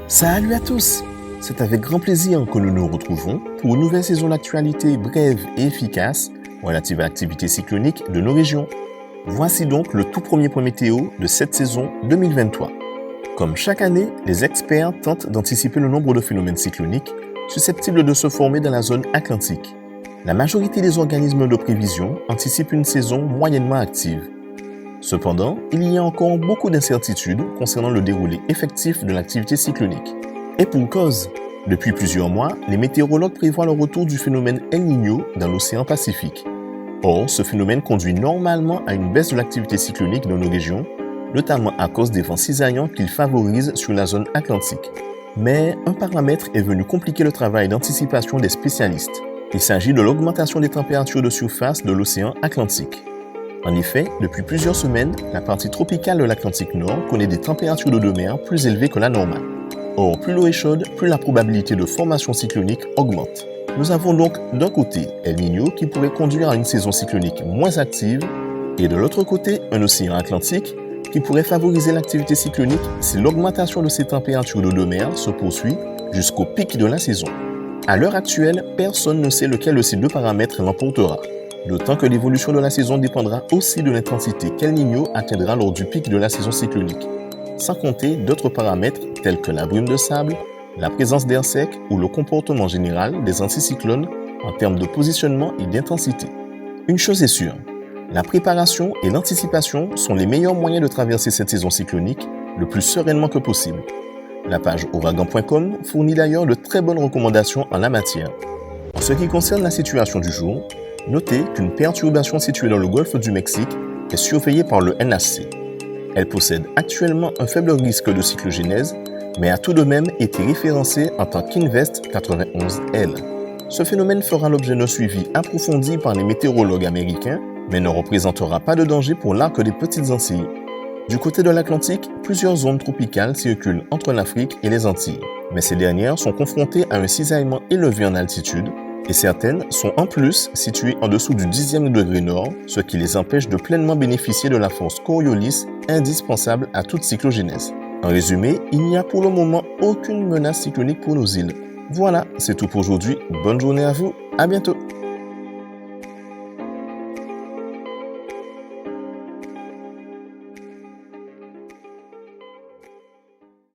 Salut à tous! C'est avec grand plaisir que nous nous retrouvons pour une nouvelle saison d'actualité brève et efficace relative à l'activité cyclonique de nos régions. Voici donc le tout premier point météo de cette saison 2023. Comme chaque année, les experts tentent d'anticiper le nombre de phénomènes cycloniques susceptibles de se former dans la zone atlantique. La majorité des organismes de prévision anticipent une saison moyennement active. Cependant, il y a encore beaucoup d'incertitudes concernant le déroulé effectif de l'activité cyclonique. Et pour cause, depuis plusieurs mois, les météorologues prévoient le retour du phénomène El Niño dans l'océan Pacifique. Or, ce phénomène conduit normalement à une baisse de l'activité cyclonique dans nos régions, notamment à cause des vents cisaillants qu'il favorise sur la zone atlantique. Mais un paramètre est venu compliquer le travail d'anticipation des spécialistes. Il s'agit de l'augmentation des températures de surface de l'océan Atlantique. En effet, depuis plusieurs semaines, la partie tropicale de l'Atlantique Nord connaît des températures d'eau de mer plus élevées que la normale. Or, plus l'eau est chaude, plus la probabilité de formation cyclonique augmente. Nous avons donc d'un côté El Niño qui pourrait conduire à une saison cyclonique moins active et de l'autre côté un océan Atlantique qui pourrait favoriser l'activité cyclonique si l'augmentation de ces températures d'eau de mer se poursuit jusqu'au pic de la saison. À l'heure actuelle, personne ne sait lequel de ces deux paramètres l'emportera. D'autant que l'évolution de la saison dépendra aussi de l'intensité qu'El Niño atteindra lors du pic de la saison cyclonique, sans compter d'autres paramètres tels que la brume de sable, la présence d'air sec ou le comportement général des anticyclones en termes de positionnement et d'intensité. Une chose est sûre, la préparation et l'anticipation sont les meilleurs moyens de traverser cette saison cyclonique le plus sereinement que possible. La page ouragan.com fournit d'ailleurs de très bonnes recommandations en la matière. En ce qui concerne la situation du jour, notez qu'une perturbation située dans le golfe du Mexique est surveillée par le NHC. Elle possède actuellement un faible risque de cyclogénèse, mais a tout de même été référencée en tant qu'Invest 91L. Ce phénomène fera l'objet d'un suivi approfondi par les météorologues américains, mais ne représentera pas de danger pour l'arc des Petites Antilles. Du côté de l'Atlantique, plusieurs zones tropicales circulent entre l'Afrique et les Antilles, mais ces dernières sont confrontées à un cisaillement élevé en altitude, et certaines sont en plus situées en dessous du 10e degré nord, ce qui les empêche de pleinement bénéficier de la force Coriolis indispensable à toute cyclogénèse. En résumé, il n'y a pour le moment aucune menace cyclonique pour nos îles. Voilà, c'est tout pour aujourd'hui. Bonne journée à vous, à bientôt.